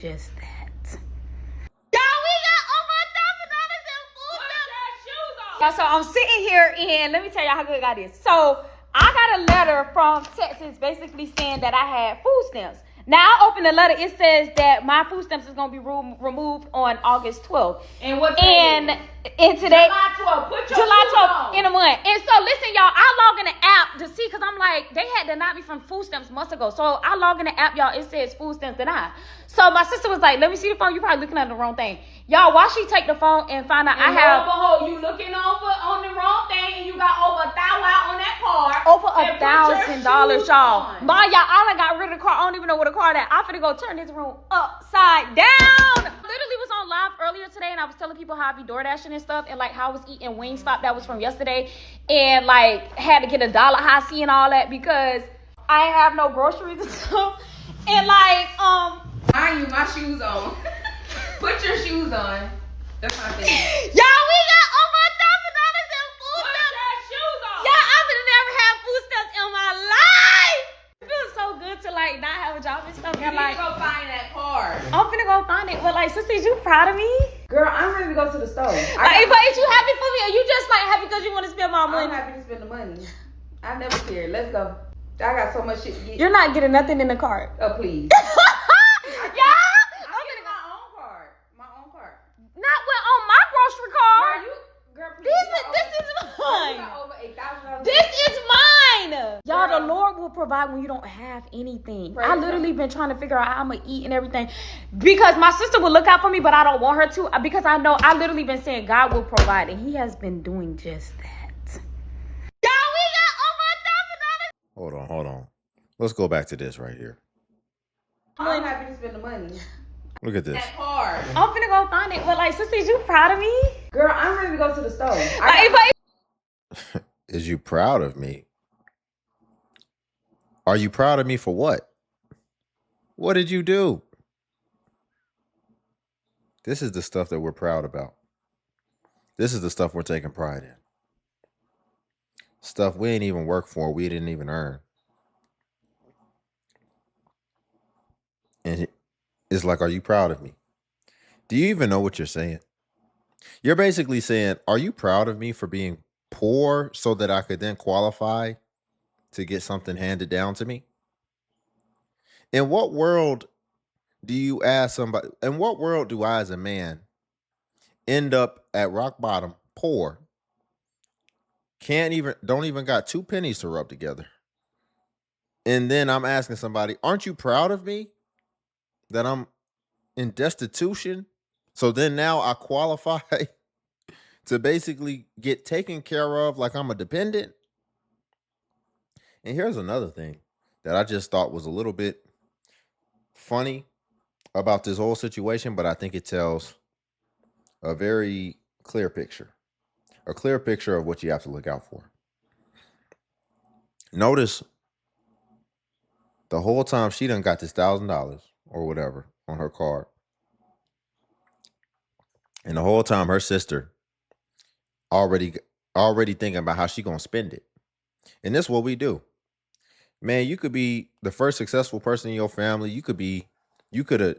Just that. Y'all, we got over $1,000 in food stamps. Yeah, so I'm sitting here and let me tell y'all how good God is. So I got a letter from Texas basically saying that I had food stamps. Now I open the letter, it says that my food stamps is gonna be removed on August 12th. And what and today July 12th. Put your July shoes 12th on. in a month. And so listen, y'all, I log in the app to see because I'm like, they had denied me from food stamps months ago. So I log in the app, y'all, it says food stamps denied. So my sister was like, let me see the phone. You probably looking at the wrong thing. Y'all, why she take the phone and find out And I have behold, you looking over on the wrong thing and you got over $1,000 on that card. over And put your $1,000, shoes y'all. on. My y'all, I done got rid of the car. I don't even know where the car at. I'm finna go turn this room upside down. Literally was on live earlier today and I was telling people how I be door dashing and stuff and like how I was eating Wingstop that was from yesterday and like had to get a dollar high C and all that because I ain't have no groceries and stuff. And like Mind you, my shoes on. Put your shoes on. That's my thing. y'all, we got over $1,000 in food Put stamps. your shoes on. Y'all, I've never had food stamps in my life. It feels so good to like not have a job and stuff. You And need like, to go find that card. I'm finna go find it. But like, sister, is you proud of me? Girl, I'm ready to go to the store. Like, but is you happy for me, or you just like happy because you want to spend my I'm money? happy to spend the money. I never cared. Let's go. I got so much shit to get. You're not getting nothing in the cart. Oh, please. Yeah. I'm getting my own card. My own card. Not with on my grocery card. Girl, please, This is you mine. got over $8,000. This is mine. Y'all, Girl. the Lord will provide when you don't have anything. Praise I literally been trying to figure out how I'm gonna eat and everything because my sister will look out for me, but I don't want her to because I know I literally been saying God will provide, and He has been doing just that. Y'all, we got over $1,000. Hold on. Let's go back to this right here. I'm happy to spend the money. Look at this. That card. I'm finna go find it. But like, sister, is you proud of me? Girl, I'm ready to go to the store. Is you proud of me? Are you proud of me for what? What did you do? This is the stuff that we're proud about. This is the stuff we're taking pride in. Stuff we ain't even work for, we didn't even earn. And it's like, are you proud of me? Do you even know what you're saying? You're basically saying, are you proud of me for being poor so that I could then qualify to get something handed down to me? In what world do you ask somebody, in what world do I as a man end up at rock bottom, poor, don't even got 2 pennies to rub together? And then I'm asking somebody, aren't you proud of me that I'm in destitution? So then now I qualify to basically get taken care of like I'm a dependent. And here's another thing that I just thought was a little bit funny about this whole situation, but I think it tells a very clear picture of what you have to look out for. Notice the whole time she done got this $1,000 or whatever on her card. And the whole time her sister already thinking about how she gonna spend it. And this is what we do. Man, you could be the first successful person in your family. You could have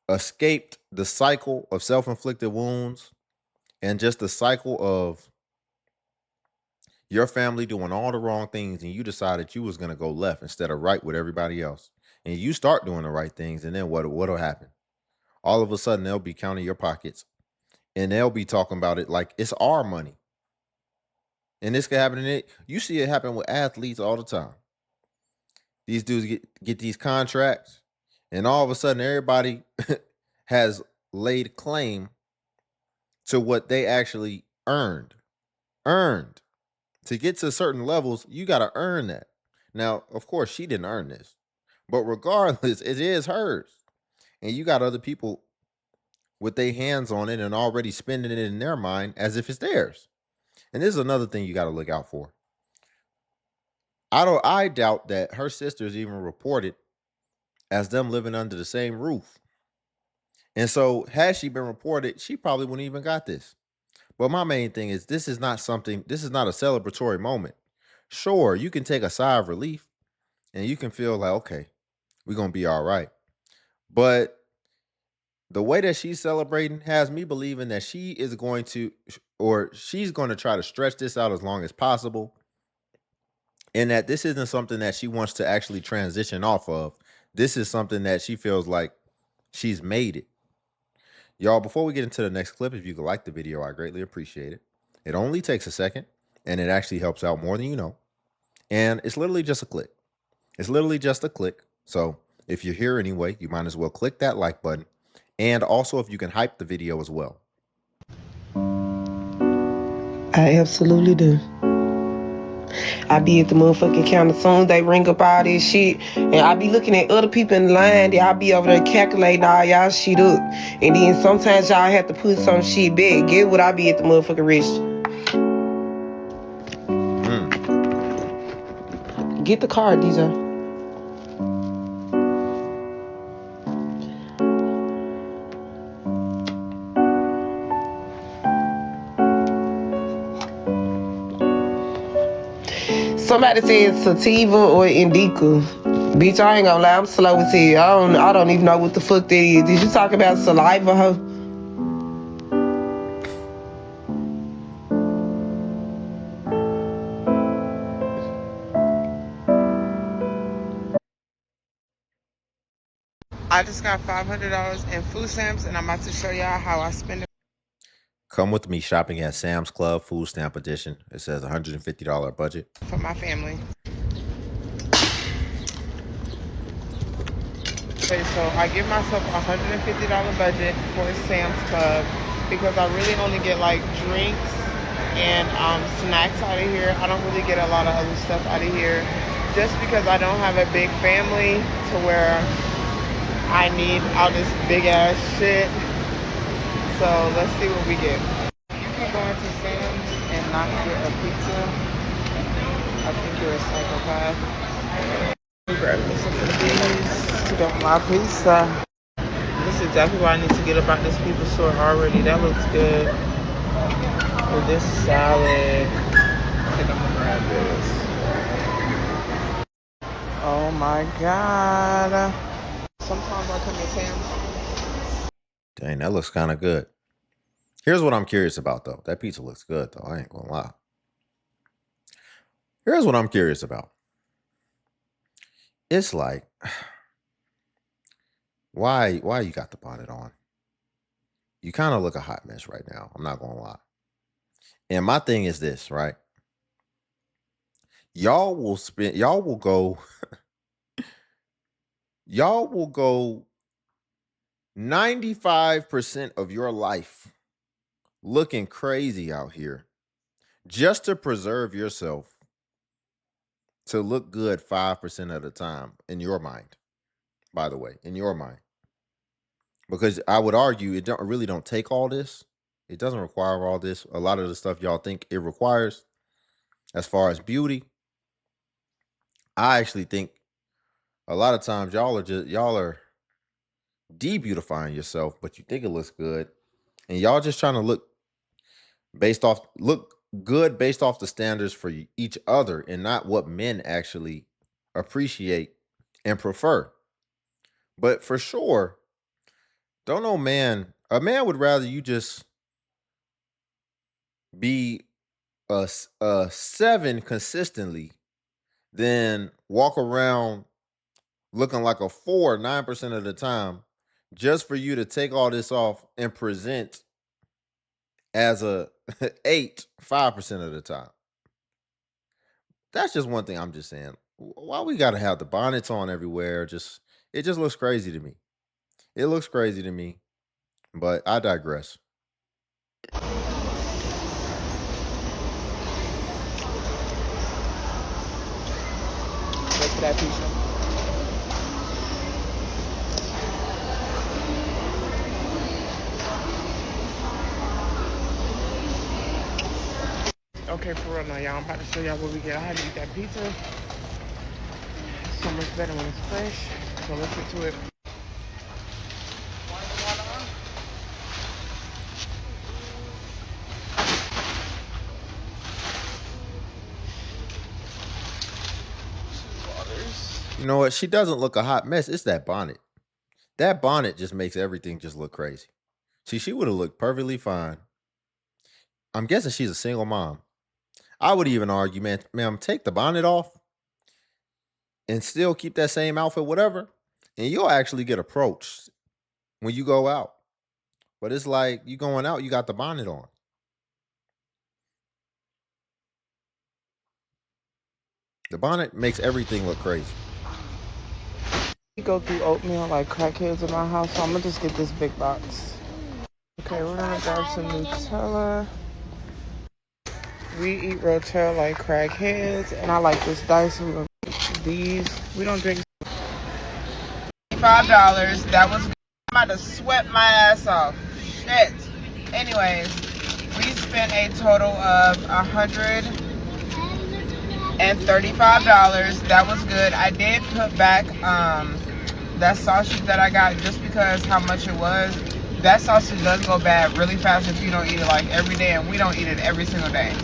escaped the cycle of self-inflicted wounds and just the cycle of your family doing all the wrong things, and you decided you was going to go left instead of right with everybody else. And you start doing the right things, and then what'll happen? All of a sudden, they'll be counting your pockets, and they'll be talking about it like it's our money. And this could happen in it. You see it happen with athletes all the time. These dudes get these contracts, and all of a sudden, everybody has laid claim to what they actually earned. To get to certain levels, you got to earn that. Now, of course, she didn't earn this, but regardless, it is hers. And you got other people with their hands on it and already spending it in their mind as if it's theirs. And this is another thing you got to look out for. I doubt that her sisters even reported as them living under the same roof. And so had she been reported, she probably wouldn't even got this. But my main thing is this is not a celebratory moment. Sure, you can take a sigh of relief and you can feel like, okay, we're going to be all right. But the way that she's celebrating has me believing that she is going to, or she's going to try to stretch this out as long as possible, and that this isn't something that she wants to actually transition off of. This is something that she feels like she's made it. Y'all, before we get into the next clip, if you could like the video, I greatly appreciate it. It only takes a second, and it actually helps out more than you know. And it's literally just a click. It's literally just a click. So if you're here anyway, you might as well click that like button. And also, if you can hype the video as well. I absolutely do. I be at the motherfucking counter soon. They ring up all this shit. And I be looking at other people in line. I be over there calculating all y'all shit up. And then sometimes y'all have to put some shit back. Get what I be at the motherfucking register. Get the card, DJ. Somebody said sativa or indica. Bitch, I ain't gonna lie, I'm slow as hell. I don't even know what the fuck that is. Did you talk about saliva, ho? I just got $500 in food stamps, and I'm about to show y'all how I spend it. Come with me shopping at Sam's Club Food Stamp Edition. It says $150 budget. For my family. Okay, so I give myself a $150 budget for Sam's Club because I really only get like drinks and snacks out of here. I don't really get a lot of other stuff out of here just because I don't have a big family to where I need all this big ass shit. So let's see what we get. You can go into Sam's and not get a pizza. I think you're a psychopath. Grab me some of these to get my pizza. This is exactly what I need to get about this pizza store already. That looks good. With this salad, I think I'm gonna grab this. Oh my god. Sometimes I come to Sam's. Dang, that looks kind of good. Here's what I'm curious about, though. That pizza looks good, though. I ain't gonna lie. Here's what I'm curious about. It's like, why you got the bonnet on? You kind of look a hot mess right now. I'm not gonna lie. And my thing is this, right? Y'all will go 95% of your life looking crazy out here just to preserve yourself to look good 5% of the time in your mind. By the way, in your mind. Because I would argue it really don't take all this. It doesn't require all this. A lot of the stuff y'all think it requires as far as beauty, I actually think a lot of times y'all are de-beautifying yourself, but you think it looks good. And y'all just trying to look good based off the standards for each other and not what men actually appreciate and prefer. But for sure, don't know, man. A man would rather you just be a 7 consistently than walk around looking like a 4 9% of the time, just for you to take all this off and present as a 8 5% of the time. That's just one thing I'm just saying. Why we gotta have the bonnets on everywhere? It just looks crazy to me. It looks crazy to me, but I digress. Wait for that pizza. Okay, for real now, y'all. I'm about to show y'all what we get. I had to eat that pizza. It's so much better when it's fresh. So let's get to it. You know what? She doesn't look a hot mess. It's that bonnet. That bonnet just makes everything just look crazy. See, she would have looked perfectly fine. I'm guessing she's a single mom. I would even argue, man, ma'am, take the bonnet off and still keep that same outfit, whatever, and you'll actually get approached when you go out. But it's like you going out, you got the bonnet on. The bonnet makes everything look crazy. We go through oatmeal like crackheads in my house, so I'm gonna just get this big box. Okay, we're gonna grab some Nutella. We eat Rotel like crackheads, and I like this dice. So we're gonna get these. We don't drink. $5. That was good. I'm about to sweat my ass off. Shit. Anyways, we spent a total of $135. That was good. I did put back that sausage that I got just because how much it was. That sausage does go bad really fast if you don't eat it like every day, and we don't eat it every single day.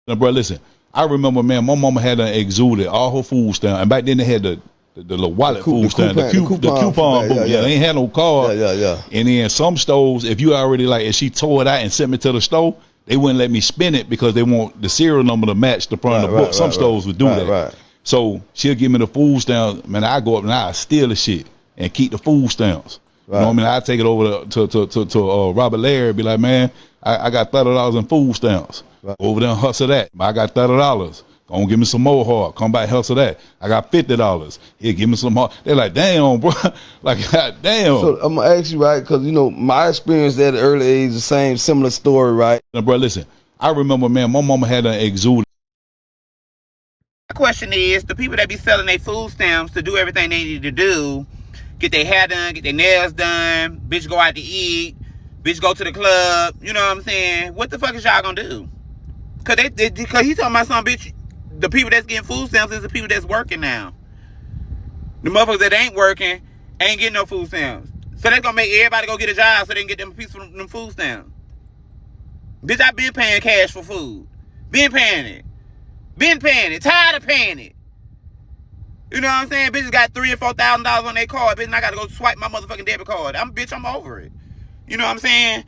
Now, bro, listen. I remember, man, my mama had exuded all her food stamp, and back then they had the little wallet food stamp, the coupon book. Yeah, they ain't had no card. Yeah. And then some stores, if you already if she tore it out and sent me to the store, they wouldn't let me spend it because they want the serial number to match the front of the book. Some stores would do that. Right. So she'll give me the food stamps. Man, I go up and I steal the shit and keep the food stamps. Right. You know what I mean? I take it over to Robert Larry and be like, man, I got $30 in food stamps. Right. Over there and hustle that. I got $30. Gonna give me some more hard. Come back, hustle that. I got $50. Here, give me some hard. They're like, damn, bro. Like, god damn. So I'm gonna ask you, right? Because my experience at an early age, the similar story, right? Now, bro, listen. I remember, man, my mama had an exude. My question is, the people that be selling their food stamps to do everything they need to do, get their hair done, get their nails done, bitch go out to eat, bitch go to the club, you know what I'm saying? What the fuck is y'all gonna do? Cause he talking about some bitch, the people that's getting food stamps is the people that's working now. The motherfuckers that ain't working ain't getting no food stamps. So they gonna make everybody go get a job so they can get them a piece of them food stamps. Bitch, I been paying cash for food. Been paying it. Tired of paying it. You know what I'm saying? Bitches got $3,000 or $4,000 on their card. Bitch, and I gotta go swipe my motherfucking debit card. I'm over it. You know what I'm saying?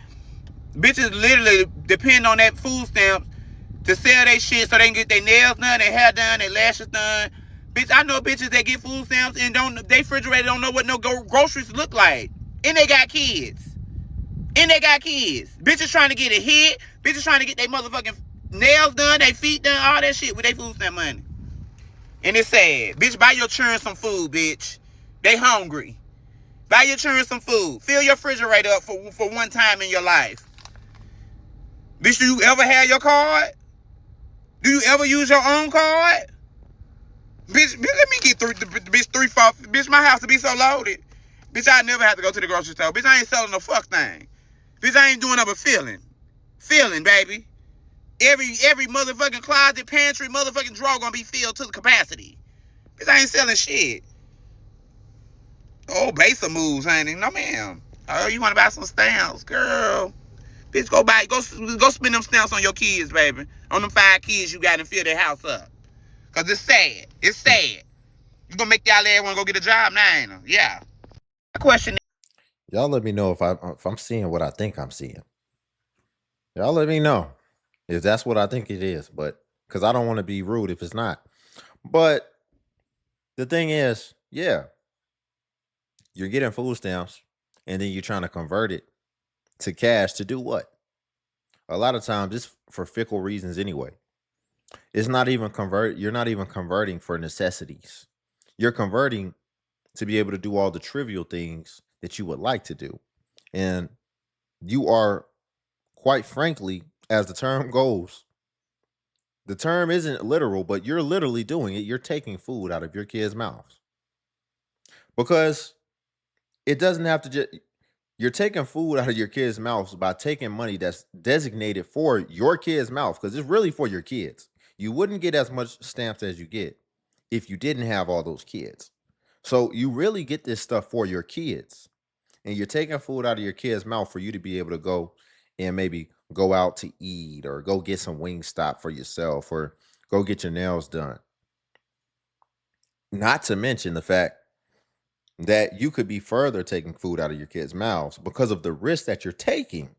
Bitches literally depend on that food stamp to sell their shit so they can get their nails done, their hair done, their lashes done. Bitch, I know bitches that get food stamps and they refrigerator don't know what no groceries look like. And they got kids. Bitches trying to get a hit. Bitches trying to get their motherfucking nails done, their feet done, all that shit with their food stamp money. And it's sad. Bitch, buy your children some food, bitch. They hungry. Buy your children some food. Fill your refrigerator up for one time in your life. Bitch, do you ever have your card? Do you ever use your own card? Bitch, let me get bitch, my house to be so loaded. Bitch, I never have to go to the grocery store. Bitch, I ain't selling no fuck thing. Bitch, I ain't doing nothing but feeling. Feeling, baby. Every motherfucking closet, pantry, motherfucking drawer gonna be filled to the capacity. Bitch, I ain't selling shit. Oh, basic moves, ain't it? No, ma'am. Oh, you wanna buy some stamps, girl? Bitch, go spend them stamps on your kids, baby. On them 5 kids you got and fill their house up. Cause it's sad. It's sad. You gonna make y'all everyone go get a job now, ain't it? Yeah. My question is, y'all let me know if I'm seeing what I think I'm seeing. Y'all let me know if that's what I think it is, but because I don't want to be rude if it's not. But the thing is, yeah, you're getting food stamps and then you're trying to convert it to cash to do what? A lot of times it's for fickle reasons anyway. It's not even you're not even converting for necessities. You're converting to be able to do all the trivial things that you would like to do. And you are, quite frankly, as the term goes, the term isn't literal, but you're literally doing it. You're taking food out of your kids' mouths. Because it doesn't have to just, you're taking food out of your kids' mouths by taking money that's designated for your kids' mouth, because it's really for your kids. You wouldn't get as much stamps as you get if you didn't have all those kids. So you really get this stuff for your kids. And you're taking food out of your kids' mouth for you to be able to go and maybe go out to eat or go get some Wingstop for yourself or go get your nails done. Not to mention the fact that you could be further taking food out of your kids' mouths because of the risk that you're taking,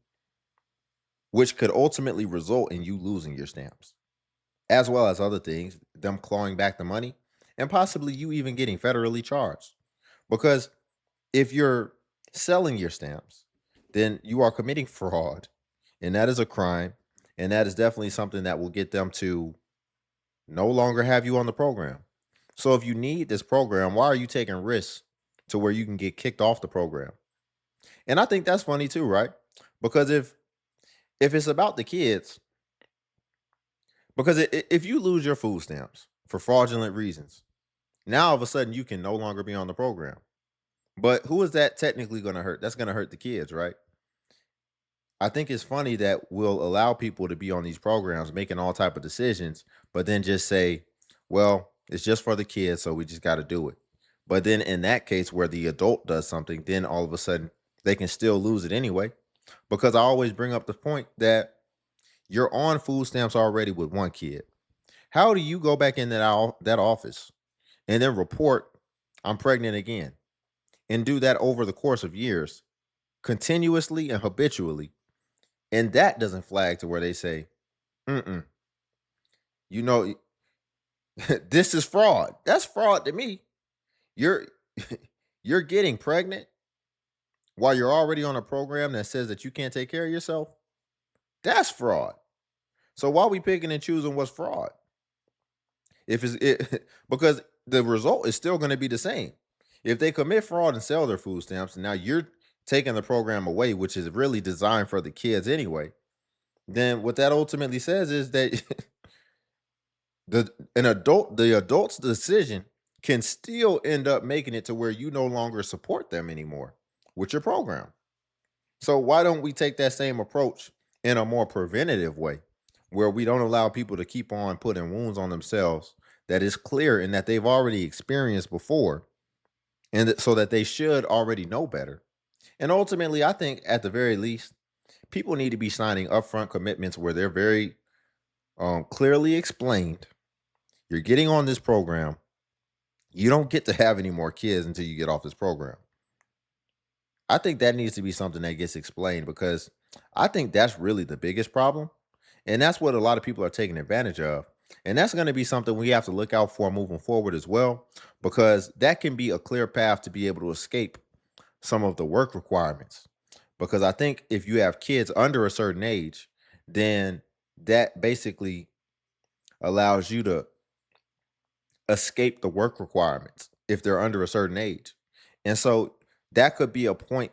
which could ultimately result in you losing your stamps, as well as other things, them clawing back the money, and possibly you even getting federally charged. Because if you're selling your stamps, then you are committing fraud, and that is a crime, and that is definitely something that will get them to no longer have you on the program. So if you need this program, why are you taking risks to where you can get kicked off the program? And I think that's funny too, right? Because if it's about the kids, because if you lose your food stamps for fraudulent reasons, now all of a sudden you can no longer be on the program. But who is that technically going to hurt? That's going to hurt the kids, right? I think it's funny that we'll allow people to be on these programs making all type of decisions, but then just say, well, it's just for the kids, so we just got to do it. But then in that case where the adult does something, then all of a sudden they can still lose it anyway. Because I always bring up the point that you're on food stamps already with one kid. How do you go back in that office and then report I'm pregnant again and do that over the course of years, continuously and habitually? And that doesn't flag to where they say, you know, this is fraud. That's fraud to me. You're you're getting pregnant while you're already on a program that says that you can't take care of yourself. That's fraud. So why are we picking and choosing what's fraud? If because the result is still going to be the same. If they commit fraud and sell their food stamps, and now you're taking the program away, which is really designed for the kids anyway, then what that ultimately says is that the adult's decision can still end up making it to where you no longer support them anymore with your program. So why don't we take that same approach in a more preventative way, where we don't allow people to keep on putting wounds on themselves that is clear and that they've already experienced before, and so that they should already know better. And ultimately, I think at the very least, people need to be signing upfront commitments where they're very clearly explained. You're getting on this program. You don't get to have any more kids until you get off this program. I think that needs to be something that gets explained, because I think that's really the biggest problem. And that's what a lot of people are taking advantage of. And that's going to be something we have to look out for moving forward as well, because that can be a clear path to be able to escape some of the work requirements. Because I think if you have kids under a certain age, then that basically allows you to escape the work requirements if they're under a certain age. And so that could be a point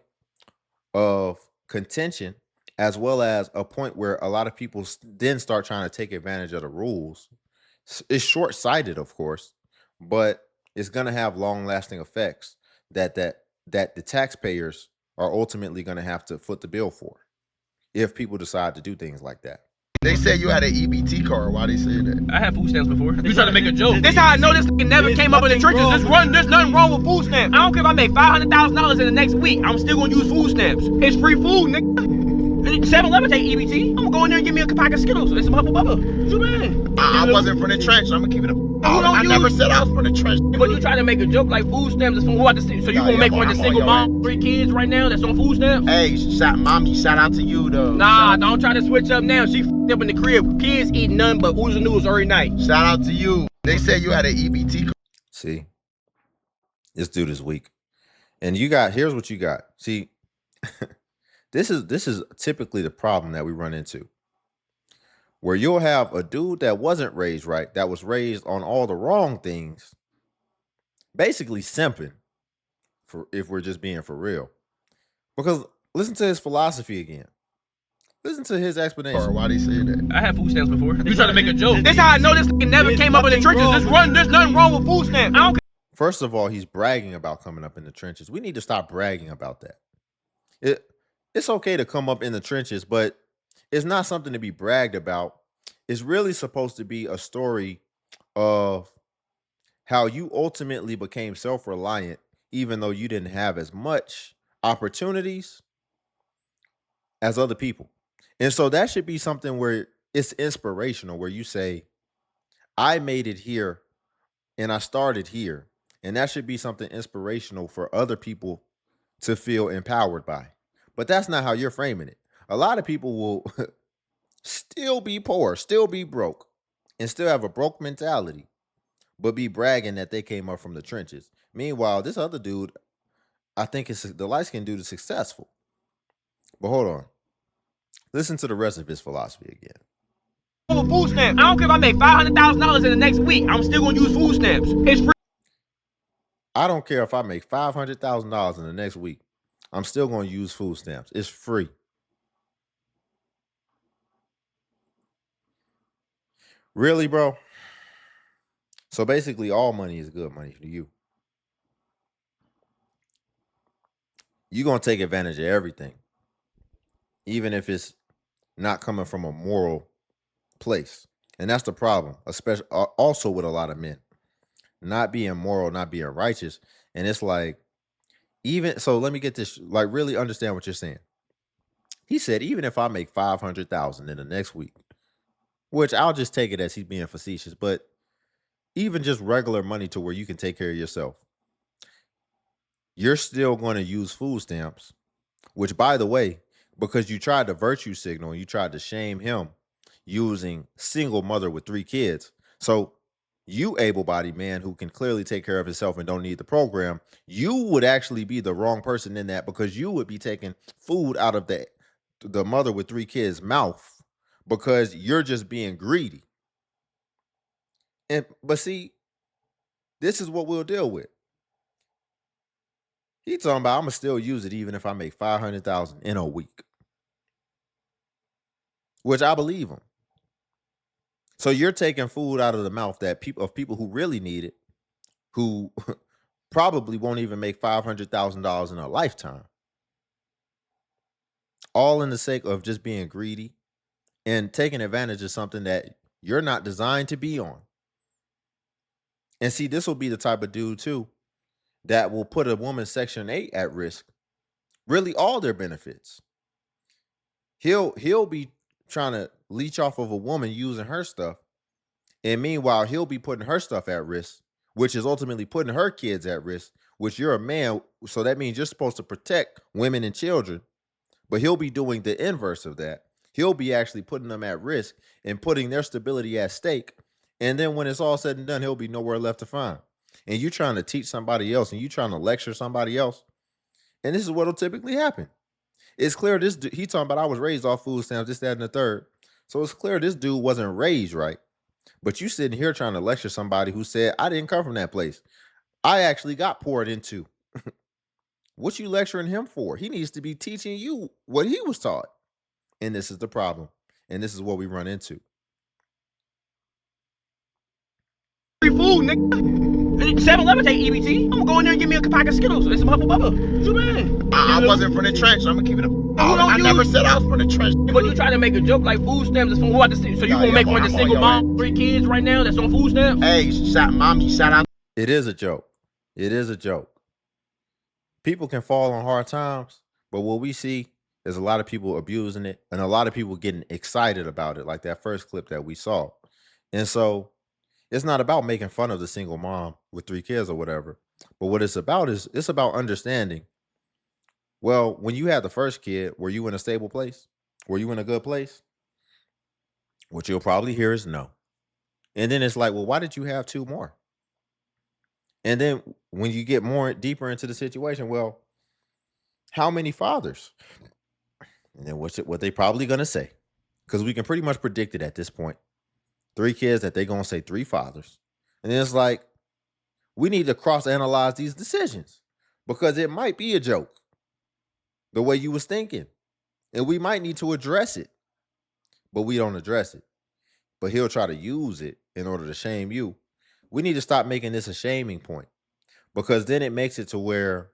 of contention, as well as a point where a lot of people then start trying to take advantage of the rules. It's short-sighted, of course, but it's going to have long-lasting effects that the taxpayers are ultimately going to have to foot the bill for if people decide to do things like that. They said you had an EBT card. Why they say that? I had food stamps before. You trying to make a joke? This how I know this thing never came up in the trenches. There's nothing wrong with food stamps. I don't care if I make $500,000 in the next week. I'm still gonna use food stamps. It's free food, nigga. 7-Eleven take EBT. I'm gonna go in there and give me a pack of Skittles and some Hubba Bubba. What you mean? I wasn't from the trench. I'm gonna keep it up. I never said I was from the trench. But you trying to make a joke like food stamps is from what? So you gonna make one of the single mom, 3 kids right now that's on food stamps? Hey, shout out to you though. Nah, don't try to switch up now. She f***ed up in the crib. Kids eat nothing but oodles and noodles every night. Shout out to you. They said you had an EBT card. See, this dude is weak. And here's what you got. See, this is typically the problem that we run into, where you'll have a dude that wasn't raised right, that was raised on all the wrong things, basically simping, if we're just being for real. Because listen to his philosophy again. Listen to his explanation. Why they say that? I had food stamps before. You trying to make a joke? This how I know this thing never came up in the trenches. There's nothing wrong with food stamps. I don't care. First of all, he's bragging about coming up in the trenches. We need to stop bragging about that. It's okay to come up in the trenches, but it's not something to be bragged about. It's really supposed to be a story of how you ultimately became self-reliant, even though you didn't have as much opportunities as other people. And so that should be something where it's inspirational, where you say, I made it here and I started here And that should be something inspirational for other people to feel empowered by. But that's not how you're framing it. A lot of people will still be poor, still be broke, and still have a broke mentality, but be bragging that they came up from the trenches. Meanwhile, this other dude, I think it's the light-skinned dude is successful. But hold on. Listen to the rest of his philosophy again. Food stamps. I don't care if I make $500,000 in the next week. I'm still gonna use food stamps. It's free. I don't care if I make $500,000 in the next week. I'm still going to use food stamps. It's free. Really, bro? So basically, all money is good money for you. You're going to take advantage of everything, even if it's not coming from a moral place. And that's the problem, especially also with a lot of men. Not being moral, not being righteous. And it's like, even so, let me get this, like, really understand what you're saying. He said, even if I make 500,000 in the next week, which I'll just take it as he's being facetious, but even just regular money to where you can take care of yourself, you're still going to use food stamps, which, by the way, because you tried to virtue signal, you tried to shame him using single mother with 3 kids. So you able-bodied man who can clearly take care of himself and don't need the program, you would actually be the wrong person in that, because you would be taking food out of the mother with 3 kids' mouth because you're just being greedy. But see, this is what we'll deal with. He talking about, I'm gonna still use it even if I make 500,000 in a week, which I believe him. So you're taking food out of the mouth that people who really need it, who probably won't even make $500,000 in a lifetime, all in the sake of just being greedy and taking advantage of something that you're not designed to be on. And see, this will be the type of dude too that will put a woman's Section 8 at risk. Really, all their benefits. He'll be trying to leech off of a woman using her stuff, and meanwhile he'll be putting her stuff at risk, which is ultimately putting her kids at risk, which you're a man, so that means you're supposed to protect women and children, but he'll be doing the inverse of that. He'll be actually putting them at risk and putting their stability at stake, and then when it's all said and done, he'll be nowhere left to find. And you trying to teach somebody else, and you trying to lecture somebody else, and this is what'll typically happen. It's clear this he talking about, I was raised off food stamps, this, that, and the third. So it's clear this dude wasn't raised right. But you sitting here trying to lecture somebody who said, I didn't come from that place. I actually got poured into. What you lecturing him for? He needs to be teaching you what he was taught. And this is the problem. And this is what we run into. Free food, nigga. 7-Eleven take EBT. I'm gonna go in there and give me a pack of Skittles and some Hubba Bubba. What you mean? I wasn't from the trench. I'm gonna keep it I never said I was from the trench. But you trying to make a joke like food stamps is from who? So you gonna make one of the single mom, 3 kids right now that's on food stamps? Hey, shout out. It is a joke. It is a joke. People can fall on hard times, but what we see is a lot of people abusing it and a lot of people getting excited about it, like that first clip that we saw. And so it's not about making fun of the single mom with 3 kids or whatever. But what it's about is it's about understanding. Well, when you had the first kid, were you in a stable place? Were you in a good place? What you'll probably hear is no. And then it's like, well, why did you have 2 more? And then when you get more deeper into the situation, well, how many fathers? And then what they probably going to say? Because we can pretty much predict it at this point. 3 kids that they're going to say 3 fathers. And then it's like, we need to cross-analyze these decisions because it might be a joke the way you was thinking. And we might need to address it, but we don't address it. But he'll try to use it in order to shame you. We need to stop making this a shaming point because then it makes it to where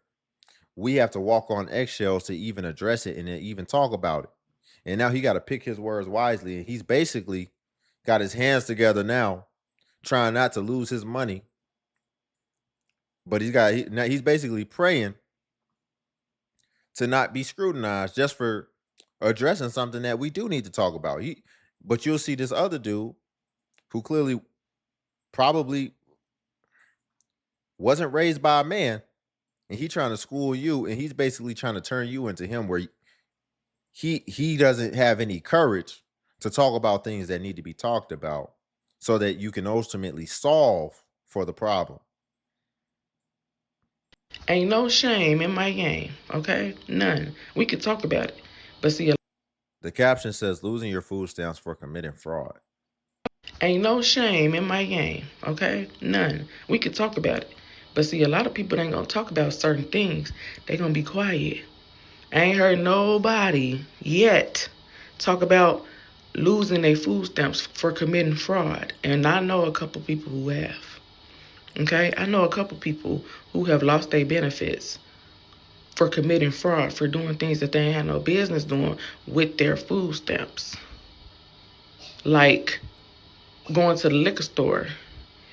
we have to walk on eggshells to even address it and then even talk about it. And now he got to pick his words wisely. And he's basically got his hands together now, trying not to lose his money. But he's basically praying to not be scrutinized just for addressing something that we do need to talk about. But you'll see this other dude who clearly probably wasn't raised by a man, and he trying to school you, and he's basically trying to turn you into him, where he doesn't have any courage to talk about things that need to be talked about so that you can ultimately solve for the problem. Ain't no shame in my game, okay? None. We could talk about it. But see, The caption says losing your food stamps for committing fraud. ain't no shame in my game, okay? None. We could talk about it. But see, a lot of people ain't gonna talk about certain things. They gonna be quiet. I ain't heard nobody yet talk about losing their food stamps for committing fraud. And I know a couple people who have. Okay? I know a couple people who have lost their benefits for committing fraud, for doing things that they ain't had no business doing with their food stamps. Like going to the liquor store,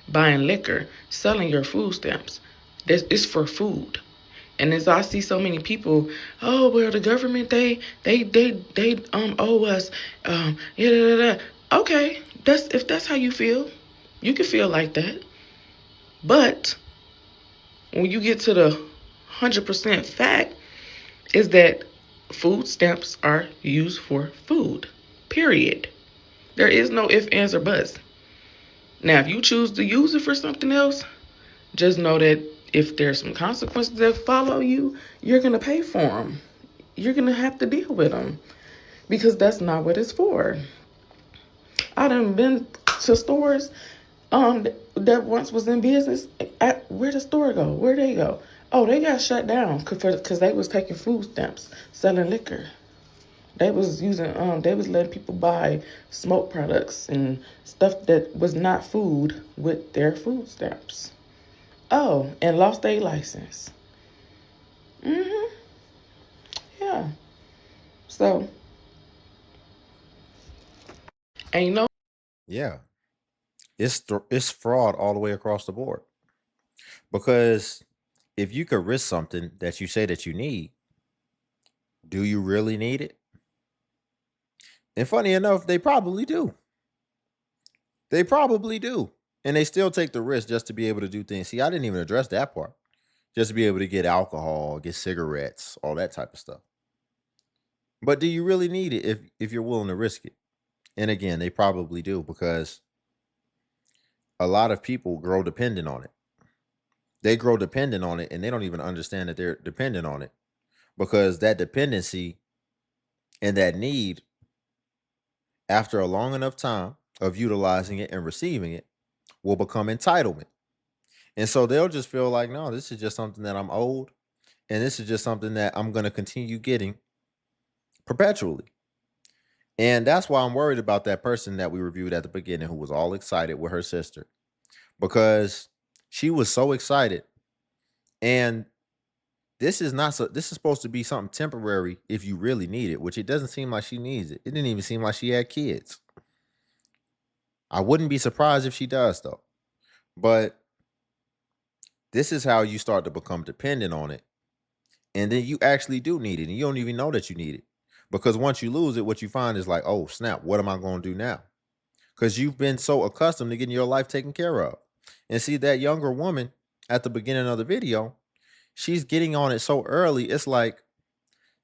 buying liquor, selling your food stamps. It's for food. And as I see so many people, oh well, the government they owe us, Okay, if that's how you feel, you can feel like that. But when you get to the 100% fact, is that food stamps are used for food. Period. There is no ifs, ands, or buts. Now, if you choose to use it for something else, just know that if there's some consequences that follow you, you're going to pay for them. You're going to have to deal with them because that's not what it's for. I done been to stores that once was in business. Where'd the store go? Where'd they go? Oh, they got shut down because they was taking food stamps, selling liquor. They was they was letting people buy smoke products and stuff that was not food with their food stamps. Oh, and lost their license. Yeah. So, ain't no. Yeah, it's fraud all the way across the board. Because if you could risk something that you say that you need, do you really need it? And funny enough, they probably do. They probably do. And they still take the risk just to be able to do things. See, I didn't even address that part. Just to be able to get alcohol, get cigarettes, all that type of stuff. But do you really need it if you're willing to risk it? And again, they probably do, because a lot of people grow dependent on it. They grow dependent on it and they don't even understand that they're dependent on it, because that dependency and that need, after a long enough time of utilizing it and receiving it, will become entitlement. And so they'll just feel like, no, this is just something that I'm owed. And this is just something that I'm going to continue getting perpetually. And that's why I'm worried about that person that we reviewed at the beginning who was all excited with her sister, because she was so excited. And this is supposed to be something temporary if you really need it, which it doesn't seem like she needs it. It didn't even seem like she had kids. I wouldn't be surprised if she does, though. But this is how you start to become dependent on it. And then you actually do need it, and you don't even know that you need it. Because once you lose it, what you find is like, oh, snap, what am I going to do now? Because you've been so accustomed to getting your life taken care of. And see, that younger woman at the beginning of the video, she's getting on it so early. It's like,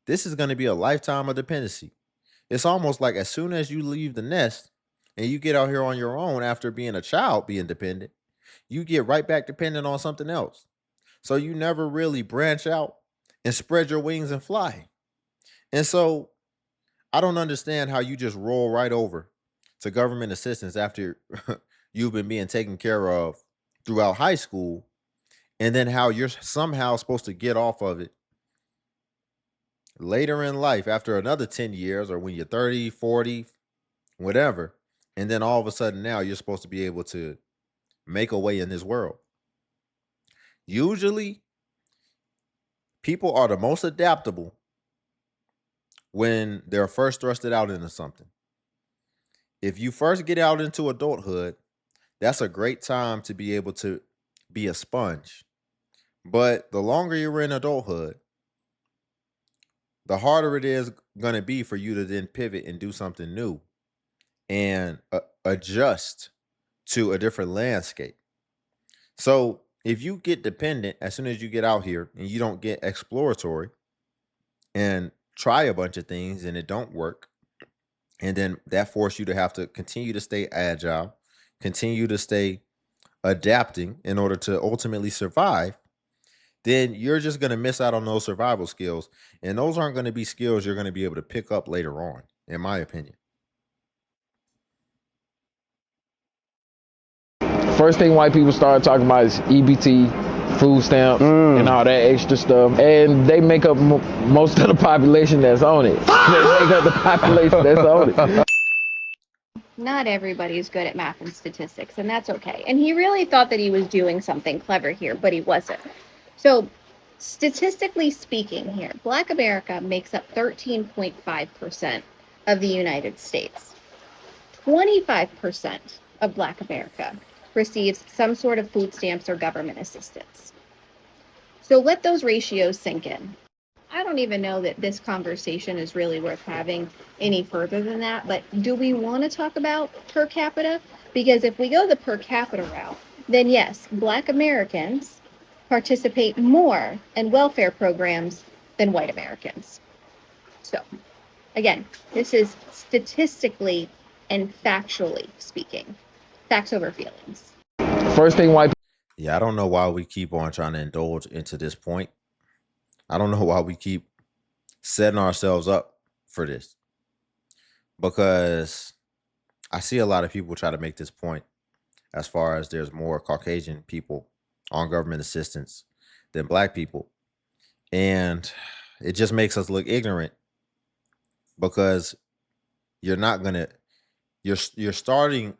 this is going to be a lifetime of dependency. It's almost like as soon as you leave the nest and you get out here on your own after being a child, being dependent, you get right back dependent on something else. So you never really branch out and spread your wings and fly. And so I don't understand how you just roll right over to government assistance after you've been being taken care of throughout high school, and then how you're somehow supposed to get off of it later in life after another 10 years, or when you're 30, 40, whatever. And then all of a sudden now you're supposed to be able to make a way in this world. Usually, people are the most adaptable when they're first thrusted out into something. If you first get out into adulthood, that's a great time to be able to be a sponge. But the longer you're in adulthood, the harder it is going to be for you to then pivot and do something new and adjust to a different landscape. So if you get dependent as soon as you get out here and you don't get exploratory and try a bunch of things and it don't work, and then that forces you to have to continue to stay agile, continue to stay adapting in order to ultimately survive, then you're just going to miss out on those survival skills. And those aren't going to be skills you're going to be able to pick up later on, in my opinion. First thing white people started talking about is EBT, food stamps, and all that extra stuff. And they make up most of the population that's on it. They make up the population that's on it. Not everybody is good at math and statistics, and that's okay. And he really thought that he was doing something clever here, but he wasn't. So, statistically speaking here, Black America makes up 13.5% of the United States. 25% of Black America receives some sort of food stamps or government assistance. So let those ratios sink in. I don't even know that this conversation is really worth having any further than that, but do we want to talk about per capita? Because if we go the per capita route, then yes, Black Americans participate more in welfare programs than white Americans. So, again, this is statistically and factually speaking. Facts over feelings. First thing white Yeah, I don't know why we keep on trying to indulge into this point. I don't know why we keep setting ourselves up for this. Because I see a lot of people try to make this point as far as there's more Caucasian people on government assistance than Black people. And it just makes us look ignorant because you're not going to, you're starting,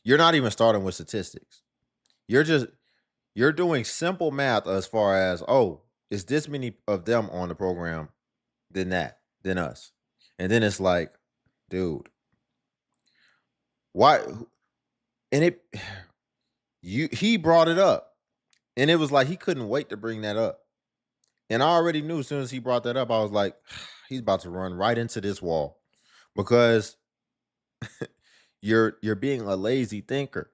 you're not even starting with statistics. You're doing simple math as far as, oh, it's this many of them on the program than us. And then it's like, dude, why? And he brought it up. And it was like he couldn't wait to bring that up. And I already knew as soon as he brought that up, I was like, he's about to run right into this wall because you're being a lazy thinker.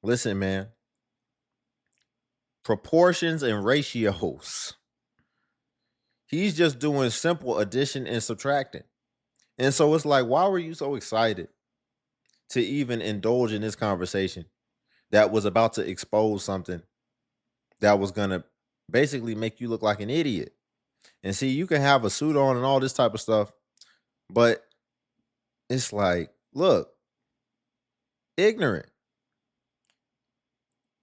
Listen, man. Proportions and ratios. He's just doing simple addition and subtracting. And so it's like, why were you so excited to even indulge in this conversation that was about to expose something that was going to basically make you look like an idiot? And see, you can have a suit on and all this type of stuff, but it's like, look, ignorant.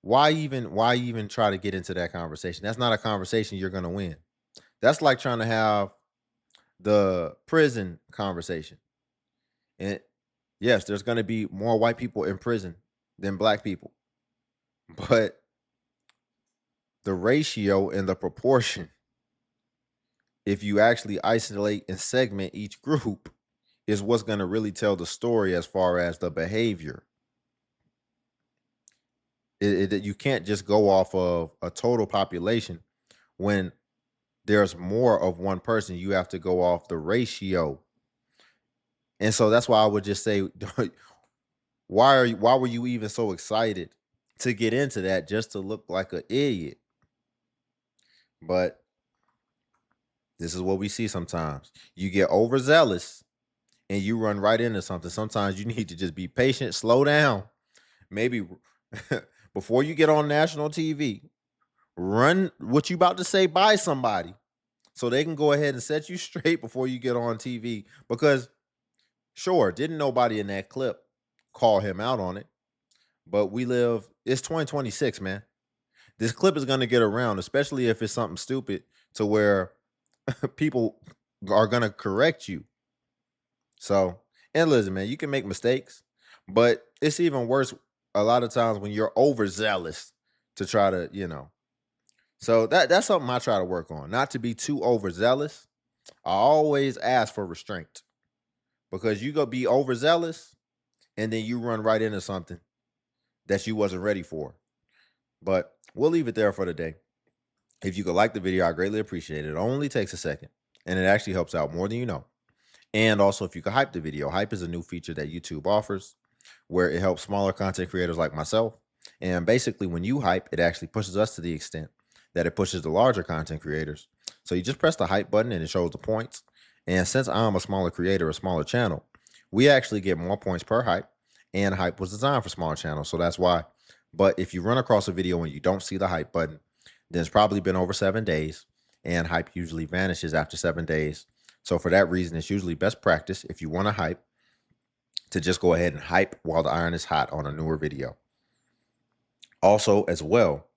Why even try to get into that conversation? That's not a conversation you're going to win. That's like trying to have the prison conversation. And yes, there's going to be more white people in prison than Black people. But the ratio and the proportion, if you actually isolate and segment each group, is what's going to really tell the story as far as the behavior. You can't just go off of a total population when there's more of one person. You have to go off the ratio. And so that's why I would just say, why were you even so excited to get into that just to look like an idiot? But this is what we see sometimes. You get overzealous and you run right into something. Sometimes you need to just be patient, slow down. Maybe before you get on national TV, run what you about to say by somebody so they can go ahead and set you straight before you get on TV. Because sure, didn't nobody in that clip call him out on it, but it's 2026, man. This clip is going to get around, especially if it's something stupid to where people are going to correct you. So, and listen, man, you can make mistakes, but it's even worse a lot of times when you're overzealous to try to, So that's something I try to work on, not to be too overzealous. I always ask for restraint because you go be overzealous and then you run right into something that you wasn't ready for. But we'll leave it there for today. If you could like the video, I greatly appreciate it. It only takes a second and it actually helps out more than you know. And also, if you could hype the video, hype is a new feature that YouTube offers where it helps smaller content creators like myself And basically, when you hype, it actually pushes us to the extent that it pushes the larger content creators. So you just press the hype button and it shows the points. And since I'm a smaller creator, a smaller channel, we actually get more points per hype. And hype was designed for smaller channels, so that's why. But if you run across a video and you don't see the hype button, then it's probably been over 7 days, and hype usually vanishes after 7 days. So for that reason, it's usually best practice, if you want to hype, to just go ahead and hype while the iron is hot on a newer video. Also, as well,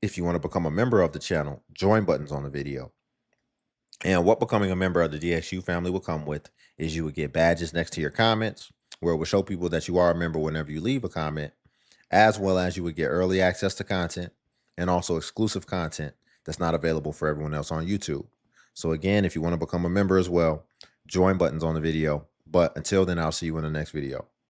if you want to become a member of the channel, join buttons on the video. And what becoming a member of the DXU family will come with is you would get badges next to your comments, where it will show people that you are a member whenever you leave a comment, as well as you would get early access to content and also exclusive content that's not available for everyone else on YouTube. So again, if you want to become a member as well, join buttons on the video. But until then, I'll see you in the next video.